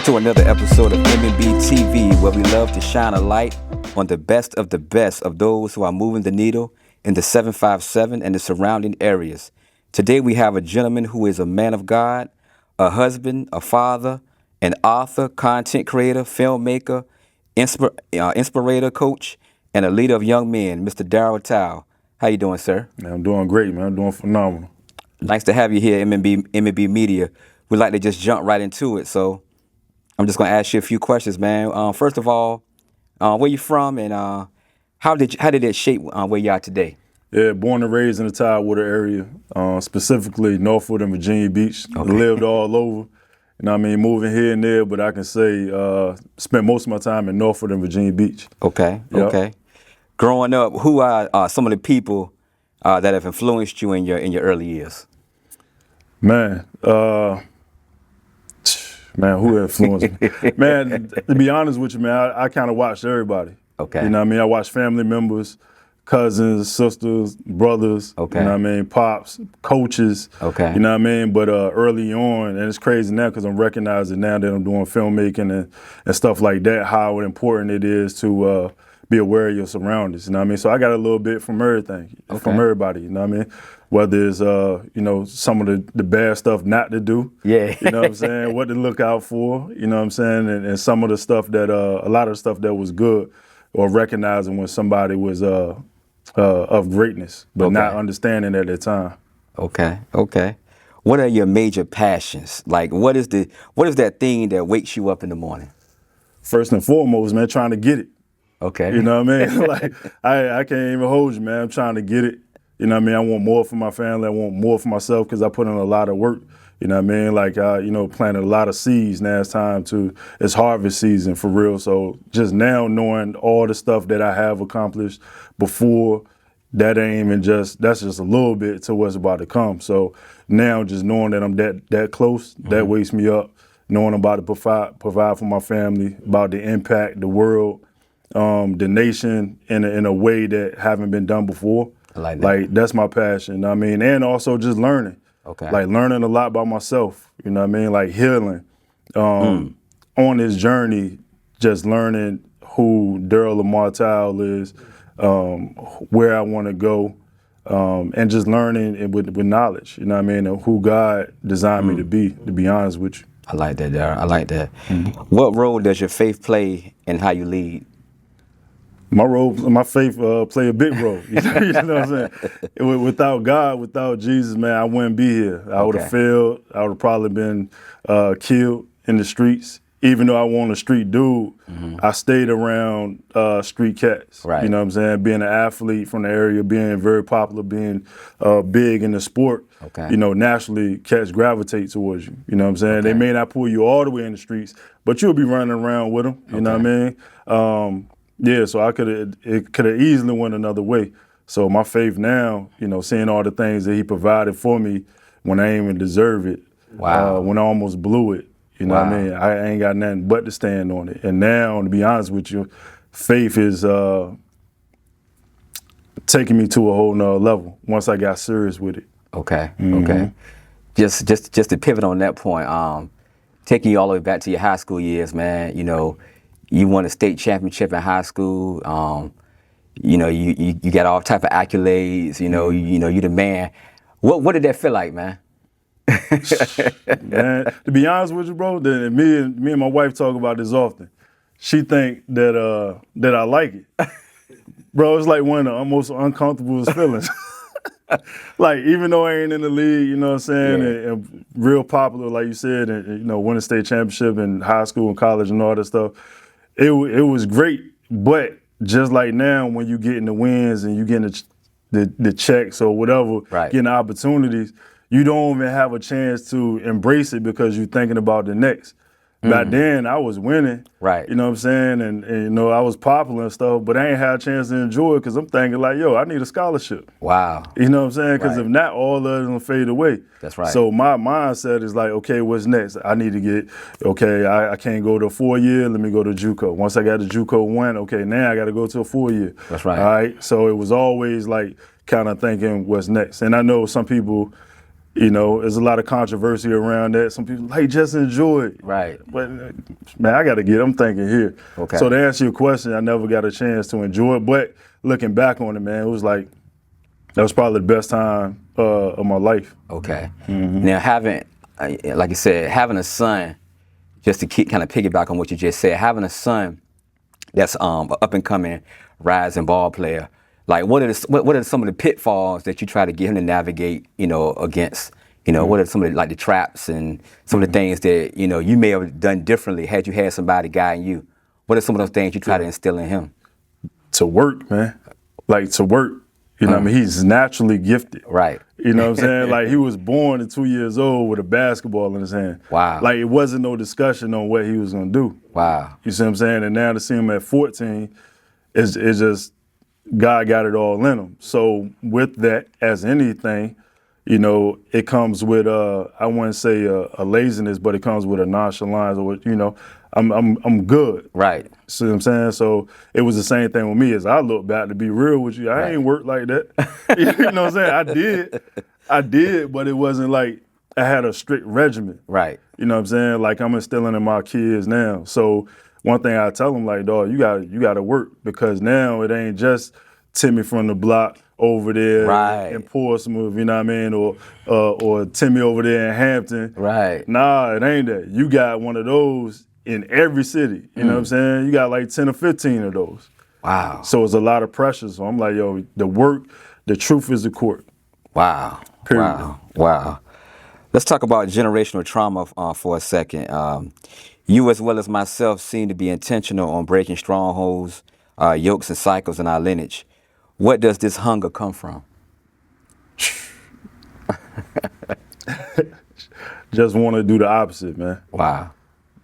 to another episode of M&B TV, where we love to shine a light on the best of those who are moving the needle in the 757 and the surrounding areas. Today we have a gentleman who is a man of God, a husband, a father, an author, content creator, filmmaker, inspirator, coach, and a leader of young men, Mr. Daryl Towe. How you doing, sir? Man, I'm doing great, man. I'm doing phenomenal. Nice to have you here, M&B Media. We'd like to just jump right into it, so I'm just going to ask you a few questions, man. First of all, where you from, and how did it shape where you are today? Yeah, born and raised in the Tidewater area, specifically Norfolk and Virginia Beach. Okay. Lived all over. You know what I mean? Moving here and there, but I can say spent most of my time in Norfolk and Virginia Beach. Okay, Yep. okay. Growing up, who are some of the people that have influenced you in your early years? Man, who influenced me? Man, to be honest with you, man, I kind of watched everybody. Okay. You know what I mean? I watched family members, cousins, sisters, brothers. Okay. You know what I mean? Pops, coaches. Okay. You know what I mean? But early on, and it's crazy now because I'm recognizing now that I'm doing filmmaking and stuff like that, how important it is to be aware of your surroundings. You know what I mean? So I got a little bit from everything, from everybody. You know what I mean? Whether it's some of the bad stuff not to do. Yeah. You know what I'm saying? What to look out for. You know what I'm saying? And some of the stuff that a lot of the stuff that was good, or recognizing when somebody was of greatness, but not understanding at the time. Okay, okay. What are your major passions? Like, what is that thing that wakes you up in the morning? First and foremost, man, trying to get it. Okay. You know what I mean? Like, I can't even hold you, man. I'm trying to get it. You know what I mean? I want more for my family. I want more for myself because I put in a lot of work. You know what I mean? Like, planted a lot of seeds. Now it's harvest season for real. So just now knowing all the stuff that I have accomplished before, that's just a little bit to what's about to come. So now just knowing that I'm that close, that wakes me up. Knowing I'm about to provide for my family, about the impact, the world, the nation in a way that haven't been done before. I like that. Like, that's my passion. You know what I mean? And also just learning. Okay. Like learning a lot about myself. You know what I mean? Like healing. On this journey, just learning who Daryl Lamar Towe is, where I want to go, and just learning with knowledge. You know what I mean? And who God designed me to be honest with you. I like that, Daryl. I like that. What role does your faith play in how you lead? My faith play a big role. You know what I'm saying? Without God, without Jesus, man, I wouldn't be here. I would have failed. I would have probably been killed in the streets. Even though I wasn't a street dude, I stayed around street cats. Right. You know what I'm saying? Being an athlete from the area, being very popular, being big in the sport, naturally cats gravitate towards you. You know what I'm saying? They may not pull you all the way in the streets, but you'll be running around with them. You know what I mean? So it could have easily went another way. So my faith now, seeing all the things that he provided for me when I didn't even deserve it, when I almost blew it, you know what I mean? I ain't got nothing but to stand on it. And now, to be honest with you, faith is taking me to a whole nother level once I got serious with it. Okay, okay. Just to pivot on that point, taking you all the way back to your high school years, man, you won a state championship in high school. You got all type of accolades. You the man. What did that feel like, man? Man, to be honest with you, bro, me and my wife talk about this often. She think that I like it, bro. It's like one of the most uncomfortable feelings. Like, even though I ain't in the league, you know what I'm saying, and real popular, like you said, and winning state championship in high school and college and all that stuff. It was great, but just like now, when you getting the wins and you getting the checks or whatever, getting the opportunities, you don't even have a chance to embrace it because you're thinking about the next. Back then, I was winning, you know what I'm saying, and I was popular and stuff, but I ain't had a chance to enjoy it because I'm thinking like, yo, I need a scholarship. Wow. You know what I'm saying? Because if not, all of them will fade away. That's right. So my mindset is like, okay, what's next? I need to get, I can't go to a 4-year, let me go to JUCO. Once I got to JUCO 1, okay, now I got to go to a 4-year. That's right. All right, so it was always like kind of thinking what's next. And I know some people, You know, there's a lot of controversy around that. Some people like just enjoy it. Right. But man, I'm thinking here. Okay. So to answer your question, I never got a chance to enjoy it. But looking back on it, man, it was like that was probably the best time of my life. Okay. Now like you said, having a son, just to kind of piggyback on what you just said, having a son that's an up and coming rising ball player. Like, what are some of the pitfalls that you try to get him to navigate, against? What are some of the traps and some of the things that, you may have done differently had you had somebody guiding you? What are some of those things you try to instill in him? To work, man. Like, to work. You know what I mean? He's naturally gifted. Right. You know what I'm saying? Like, he was born at 2 years old with a basketball in his hand. Wow. Like, it wasn't no discussion on what he was going to do. Wow. You see what I'm saying? And now to see him at 14, it's just God got it all in him. So with that, as anything, it comes with I wouldn't say a laziness, but it comes with a nonchalance, or I'm good. Right. See what I'm saying? So it was the same thing with me. As I look back, to be real with you, I ain't worked like that. You know what I'm saying? I did, but it wasn't like I had a strict regimen. Right. You know what I'm saying? Like, I'm instilling in my kids now. So one thing I tell them, like, dog, you got to work, because now it ain't just Timmy from the block over there in Portsmouth, you know what I mean, or Timmy over there in Hampton. Right. Nah, it ain't that. You got one of those in every city. You know what I'm saying? You got like 10 or 15 of those. Wow. So it's a lot of pressure. So I'm like, yo, the work, the truth is the court. Wow. Period. Wow. Let's talk about generational trauma for a second. You, as well as myself, seem to be intentional on breaking strongholds, yokes, and cycles in our lineage. What does this hunger come from? Just want to do the opposite, man. Wow.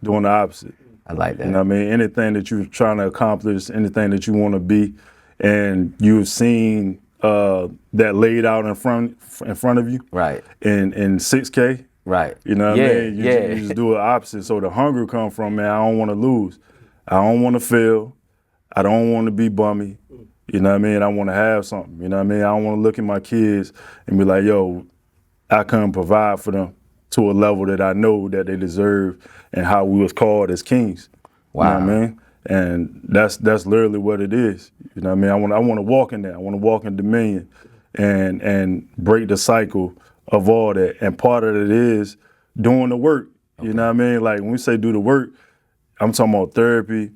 Doing the opposite. I like that. You know what I mean? Anything that you're trying to accomplish, anything that you want to be, and you've seen that laid out in front of you. Right. In 6K. Right. You know what I mean? You just do the opposite. So the hunger come from, man, I don't want to lose. I don't want to fail. I don't want to be bummy. You know what I mean? I want to have something. You know what I mean? I don't want to look at my kids and be like, yo, I couldn't provide for them to a level that I know that they deserve and how we was called as kings. Wow. You know what I mean? And that's literally what it is. You know what I mean? I want to walk in that. I want to walk in dominion and break the cycle of all that. And part of it is doing the work. Okay. You know what I mean? Like, when we say do the work, I'm talking about therapy.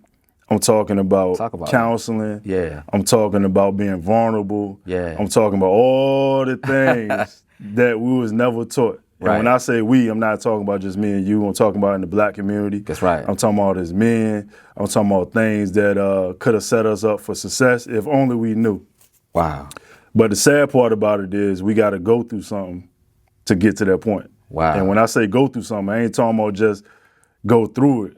I'm talking about counseling. Yeah. I'm talking about being vulnerable. Yeah. I'm talking about all the things that we was never taught. And when I say we, I'm not talking about just me and you. I'm talking about in the black community. That's right. I'm talking about as men. I'm talking about things that could have set us up for success if only we knew. Wow. But the sad part about it is we got to go through something to get to that point. Wow. And when I say go through something, I ain't talking about just go through it.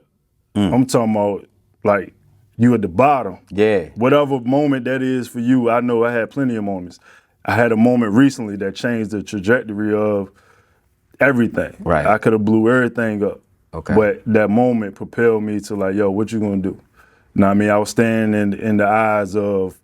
I'm talking about, like, you at the bottom. Yeah. Whatever moment that is for you, I know I had plenty of moments. I had a moment recently that changed the trajectory of everything. Right. I could have blew everything up. Okay. But that moment propelled me to, like, yo, what you gonna do? You know what I mean? I was standing in the eyes of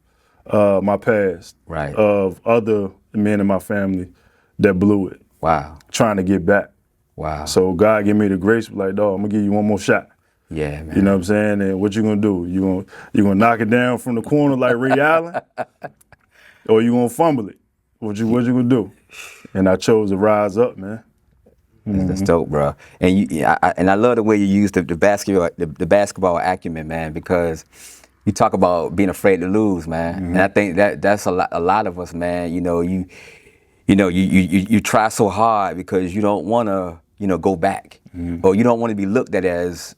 my past. Right. Of other men in my family that blew it. Wow. Trying to get back. Wow. So God gave me the grace, like, dog, I'm gonna give you one more shot. Yeah, man. You know what I'm saying? And what you gonna do? You gonna knock it down from the corner like Ray Allen? Or you gonna fumble it? What you gonna do? And I chose to rise up, man. That's dope, bro. And I love the way you use the basketball acumen, man, because you talk about being afraid to lose, man. And I think that's a lot of us, man. You try so hard because you don't want to, go back, or you don't want to be looked at as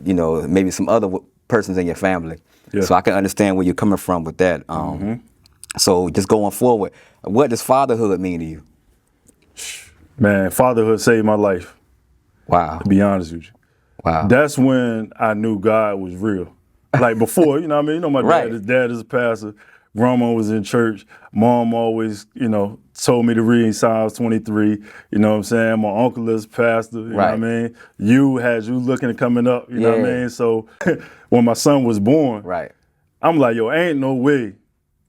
maybe some other persons in your family. Yeah. So I can understand where you're coming from with that. So just going forward, what does fatherhood mean to you? Man, fatherhood saved my life. Wow. To be honest with you. Wow. That's when I knew God was real. Like before, you know what I mean? My dad is a pastor. Grandma was in church. Mom always, told me to read Psalms 23. You know what I'm saying? My uncle is a pastor. You know what I mean? You looking at coming up. You know what I mean? So when my son was born, I'm like, yo,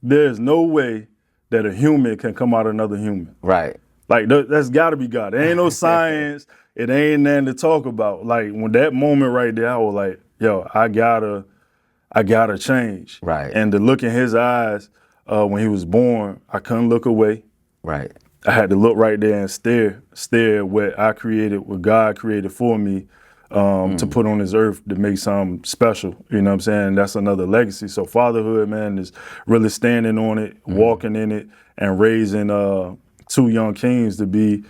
there's no way that a human can come out of another human. Right. Like that's got to be God. There ain't no science. It ain't nothing to talk about. Like when that moment right there, I was like, yo, I gotta change. Right. And to look in his eyes when he was born, I couldn't look away. Right. I had to look right there and stare at what I created, what God created for me to put on this earth to make something special. You know what I'm saying? That's another legacy. So fatherhood, man, is really standing on it, walking in it, and raising two young kings to be,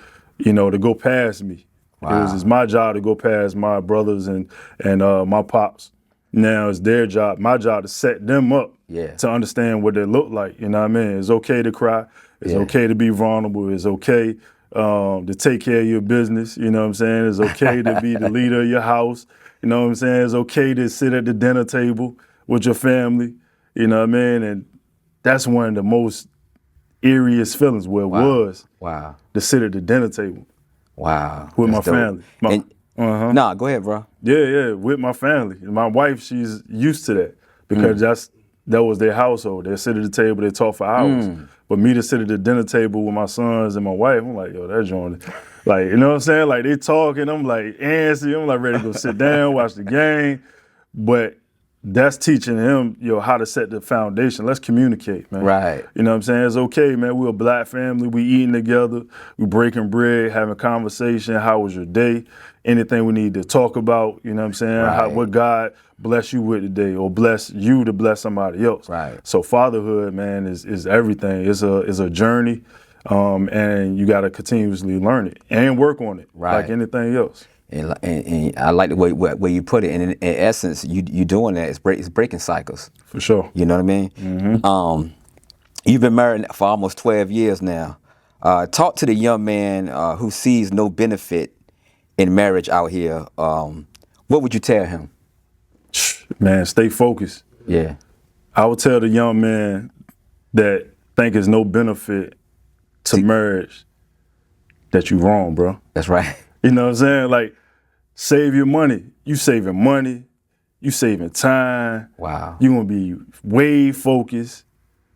to go past me. Wow. It's my job to go past my brothers and my pops. Now it's their job, my job to set them up to understand what they look like. You know what I mean? It's okay to cry. It's okay to be vulnerable. It's okay to take care of your business. You know what I'm saying? It's okay to be the leader of your house. You know what I'm saying? It's okay to sit at the dinner table with your family. You know what I mean? And that's one of the most eeriest feelings where it was to sit at the dinner table. Wow. With my family. Nah, go ahead, bro. Yeah, with my family. My wife, she's used to that because that was their household. They sit at the table, they talk for hours. But me to sit at the dinner table with my sons and my wife, I'm like, yo, that joint, like, you know what I'm saying? Like they talking, I'm like antsy, I'm like ready to go sit down, watch the game. But that's teaching him, how to set the foundation. Let's communicate, man. Right. You know what I'm saying? It's okay, man. We're a black family. We eating together. We breaking bread, having conversation. How was your day? Anything we need to talk about, you know what I'm saying? Right. What God bless you with today or bless you to bless somebody else. Right. So fatherhood, man, is everything. It's a journey, and you got to continuously learn it and work on it like anything else. And I like the way you put it. And in essence, you doing that. It's breaking cycles. For sure. You know what I mean? Mm-hmm. You've been married for almost 12 years now. Talk to the young man who sees no benefit in marriage out here. What would you tell him? Man, stay focused. Yeah. I would tell the young man that think there's no benefit to marriage that you wrong, bro. That's right. You know what I'm saying? Like, save your money. You saving money. You saving time. Wow. You gonna be way focused.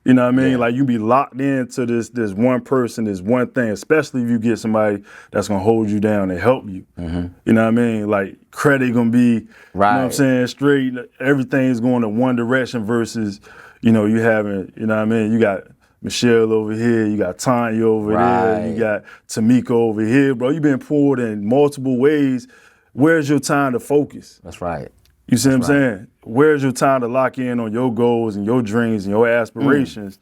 You know what I mean? Yeah. Like you be locked into this one person, this one thing, especially if you get somebody that's gonna hold you down and help you. Mm-hmm. You know what I mean? Like credit gonna be, right. You know what I'm saying, straight, everything's going in one direction versus, you having, you know what I mean? You got Michelle over here, you got Tanya over there, you got Tamika over here, bro. You been pulled in multiple ways. Where's your time to focus? That's right. You see what I'm saying? Where's your time to lock in on your goals and your dreams and your aspirations?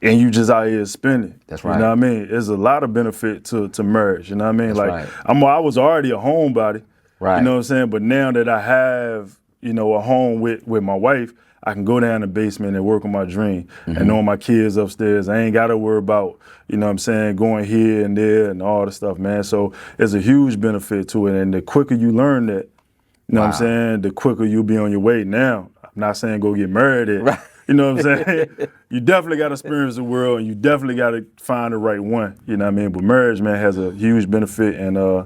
And you just out here spending. That's right. You know what I mean? There's a lot of benefit to marriage. You know what I mean? That's like right. I was already a homebody. Right. You know what I'm saying? But now that I have, a home with my wife, I can go down in the basement and work on my dream. Mm-hmm. And knowing my kids upstairs, I ain't gotta worry about, going here and there and all the stuff, man. So there's a huge benefit to it. And the quicker you learn that, you know what I'm saying, the quicker you'll be on your way. Now, I'm not saying go get married at, right. You know what I'm saying? You definitely got to experience the world and you definitely got to find the right one, you know what I mean? But marriage, man, has a huge benefit and,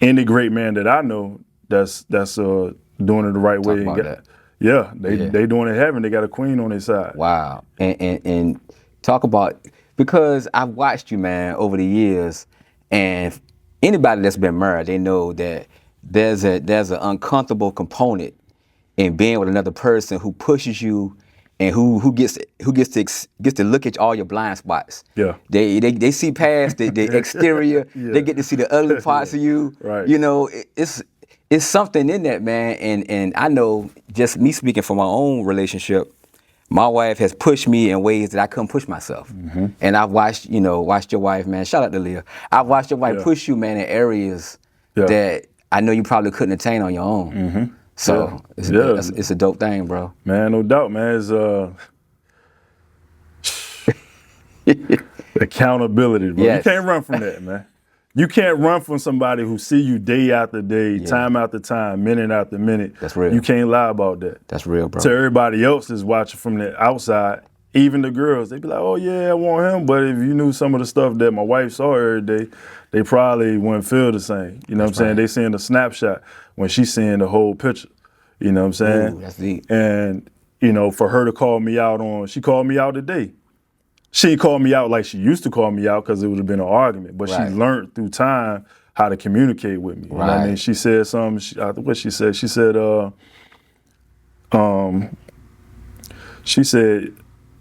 any great man that I know that's doing it the right Talk way. About and that. Yeah, they doing it heaven. They got a queen on their side. Wow. And talk about, because I've watched you, man, over the years, and anybody that's been married, they know that there's an uncomfortable component in being with another person who pushes you and who gets to look at all your blind spots. Yeah. They see past the exterior. Yeah. They get to see the ugly parts of you. Right. It's something in that, man. And I know, just me speaking from my own relationship, my wife has pushed me in ways that I couldn't push myself. Mm-hmm. And I've watched your wife, man. Shout out to Leah. I've watched your wife push you, man, in areas that I know you probably couldn't attain on your own. Mm-hmm. So it's a dope thing, bro. Man, no doubt, man. It's accountability, bro. Yes. You can't run from that, man. You can't run from somebody who see you day after day, time after time, minute after minute. That's real. You can't lie about that. That's real, bro. To everybody else is watching from the outside, even the girls, they be like, oh yeah, I want him. But if you knew some of the stuff that my wife saw every day, they probably wouldn't feel the same. You know what I'm saying? They seeing the snapshot when she's seeing the whole picture. You know what I'm saying? Ooh, that's deep. And, for her to call me out she called me out today she didn't call me out like she used to call me out because it would have been an argument. But Right. she learned through time how to communicate with me. You know what I mean? Right. She said something. What she said? She said,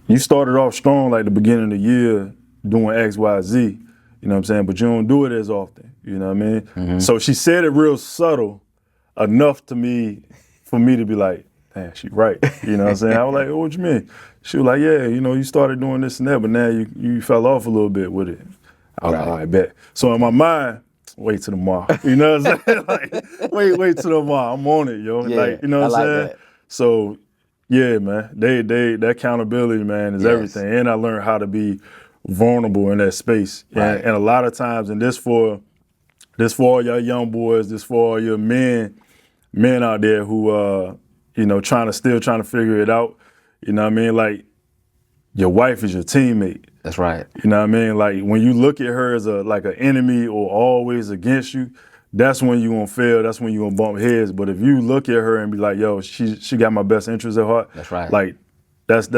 you started off strong like the beginning of the year doing X, Y, Z. You know what I'm saying? But you don't do it as often. You know what I mean? Mm-hmm. So she said it real subtle enough to me for me to be like, damn, she right. You know what I'm saying? I was like, oh, what you mean? She was like, yeah, you know, you started doing this and that, but now you fell off a little bit with it. I was like, all right, bet. So in my mind, wait till tomorrow. You know what I'm saying? Like, wait till tomorrow. I'm on it, yo. Yeah, like, you know what I I'm like saying? that. So yeah, man. That accountability, man, is Yes. everything. And I learned how to be vulnerable in that space. Right. And a lot of times, and this for all y'all young boys, this for all your men out there who you know, trying to figure it out. You know what I mean? Like, your wife is your teammate. That's right. You know what I mean? Like, when you look at her as an enemy or always against you, that's when you gonna fail. That's when you gonna bump heads. But if you look at her and be like, yo, she got my best interest at heart. That's right. Like, that's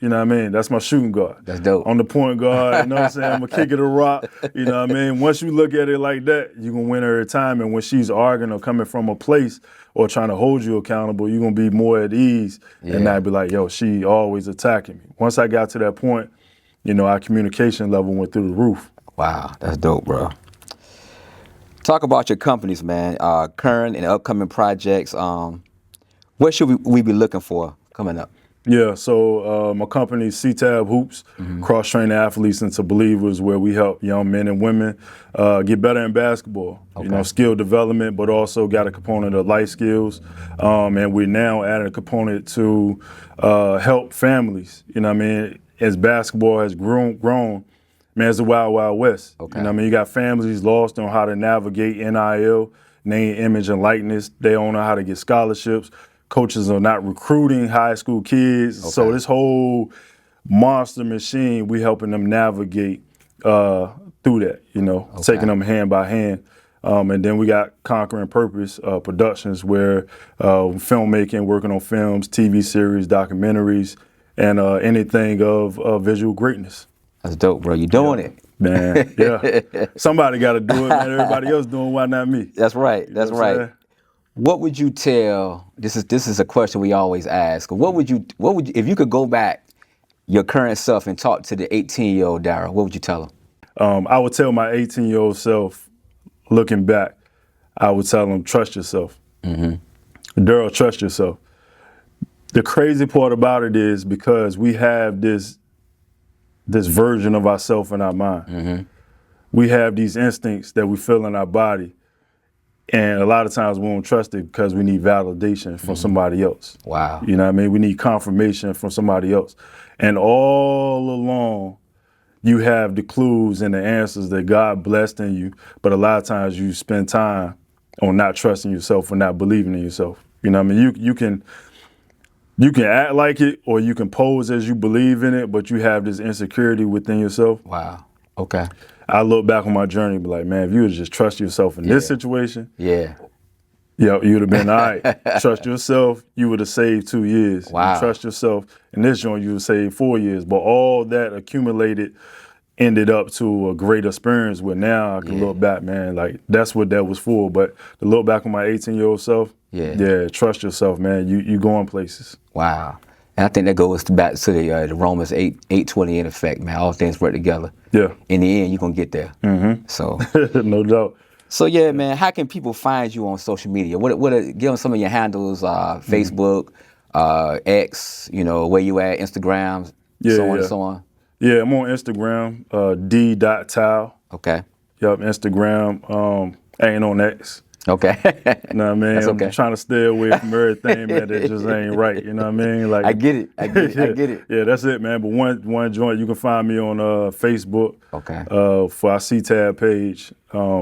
you know what I mean? That's my shooting guard. That's dope. On the point guard, you know what I'm saying? I'm gonna kick it a rock. You know what I mean? Once you look at it like that, you gonna win every time. And when she's arguing or coming from a place or trying to hold you accountable, you're gonna be more at ease and not be like, yo, she always attacking me. Once I got to that point, you know, our communication level went through the roof. Wow, that's dope, bro. Talk about your companies, man. Current and upcoming projects. What should we be looking for coming up? Yeah, so my company, CTAB Hoops, cross-training athletes into believers, where we help young men and women get better in basketball. You know, skill development, but also got a component of life skills. And we're now adding a component to help families. You know what I mean? As basketball has grown, man, it's the wild, wild west. Okay. You know what I mean? You got families lost on how to navigate NIL, name, image, and likeness. They don't know how to get scholarships. Coaches are not recruiting high school kids. Okay. So this whole monster machine, we helping them navigate through that, you know, taking them hand by hand. And then we got Conquering Purpose Productions, where filmmaking, working on films, TV series, documentaries, and anything of visual greatness. That's dope, bro. You doing it. Man, yeah. Somebody got to do it, man. Everybody else doing, why not me? That's right. You That's know what I'm right. saying? What would you tell? This is a question we always ask. What would you if you could go back your current self and talk to the 18-year-old Daryl? What would you tell him? I would tell my 18-year-old self, looking back, I would tell him, trust yourself. Daryl, trust yourself. The crazy part about it is, because we have this version of ourselves in our mind. We have these instincts that we feel in our body. And a lot of times we don't trust it because we need validation from somebody else. Wow. You know what I mean? We need confirmation from somebody else. And all along, you have the clues and the answers that God blessed in you. But a lot of times you spend time on not trusting yourself or not believing in yourself. You know what I mean? You can act like it, or you can pose as you believe in it, but you have this insecurity within yourself. Wow. Okay. I look back on my journey and be like, man, if you would just trust yourself in this situation, Yeah. you would have been all right. Trust yourself, you would have saved 2 years. Wow. You trust yourself in this joint, you would save 4 years. But all that accumulated ended up to a great experience where now I can look back, man, like that's what that was for. But to look back on my 18-year-old self, trust yourself, man. You going places. Wow. And I think that goes back to the Romans 8:20 in effect, man. All things work together. Yeah. In the end, you're going to get there. So, No doubt. so yeah, man, how can people find you on social media? Give them some of your handles, Facebook, X, you know, where you at, Instagram, so on and so on. Yeah, I'm on Instagram, d.towe. Okay. Yup, Instagram. I ain't on X. Okay. You know what I mean? That's okay. I'm trying to stay away from everything, man, that just ain't right. You know what I mean? Like, I get it. I get it. Yeah, that's it, man. But one joint, you can find me on Facebook. Okay. For our CTAB page,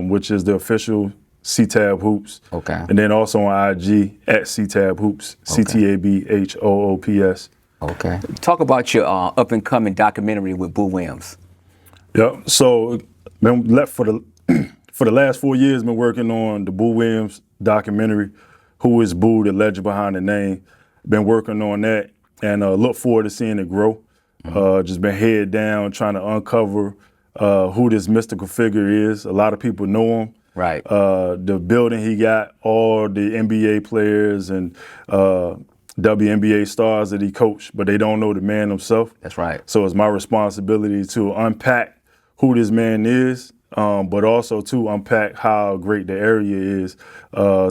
which is the official CTAB Hoops. Okay. And then also on IG at CTAB Hoops, CTABHOOPS. Okay. Talk about your up and coming documentary with Boo Williams. Yep. So, been left for the last 4 years, been working on the Boo Williams documentary, Who is Boo, the legend behind the name. Been working on that, and look forward to seeing it grow. Just been head down trying to uncover who this mystical figure is. A lot of people know him. Right. The building he got, all the NBA players and WNBA stars that he coached, but they don't know the man himself. That's right. So it's my responsibility to unpack who this man is, but also to unpack how great the area is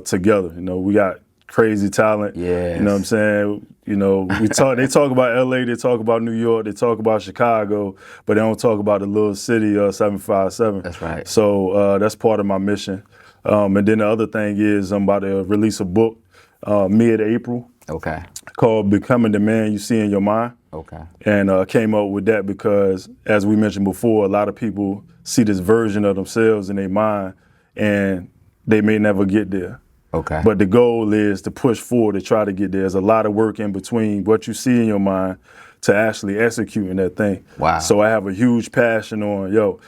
together. You know, we got crazy talent. Yes. You know what I'm saying? You know, they talk about LA, they talk about New York, they talk about Chicago, but they don't talk about the little city 757. That's right. So that's part of my mission. And then the other thing is I'm about to release a book mid-April. Okay. Called Becoming the Man You See in Your Mind. Okay. And came up with that because, as we mentioned before, a lot of people see this version of themselves in their mind and they may never get there. Okay. But the goal is to push forward to try to get there. There's a lot of work in between what you see in your mind to actually executing that thing. Wow. So I have a huge passion on,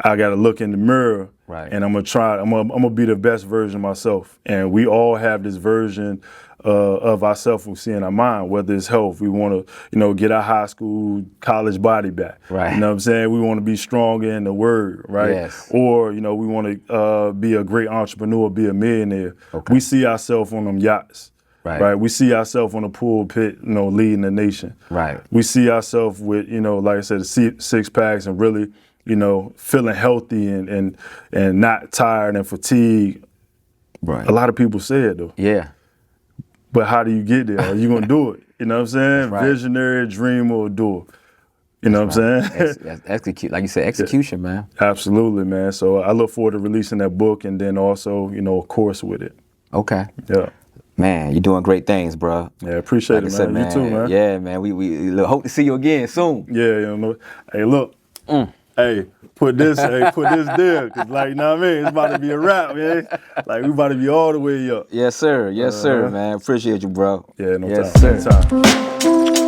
I got to look in the mirror. Right. And I'm gonna be the best version of myself. And we all have this version of ourselves we see in our mind, whether it's health. We want to, get our high school, college body back. Right. You know what I'm saying? We want to be stronger in the word, right? Yes. Or, we want to be a great entrepreneur, be a millionaire. Okay. We see ourselves on them yachts. Right. We see ourselves on the pulpit, leading the nation. Right. We see ourselves with, like I said, the six packs and really, feeling healthy and not tired and fatigued. Right. A lot of people say it though. Yeah. But how do you get there? Are you gonna do it? You know what I'm saying? Right. Visionary, dreamer, or doer. You know what I'm saying? Execute, like you said, execution, man. Absolutely, man. So I look forward to releasing that book and then also, a course with it. Okay. Yeah. Man, you're doing great things, bro. Yeah, appreciate it, man. You too, man. Yeah, man. We hope to see you again soon. Yeah, Hey, look. Hey, put this there, cause you know what I mean? It's about to be a wrap, man. Like we about to be all the way up. Yes, sir. Yes, sir, man. Appreciate you, bro. Yeah, no yes, time. Sir. No time.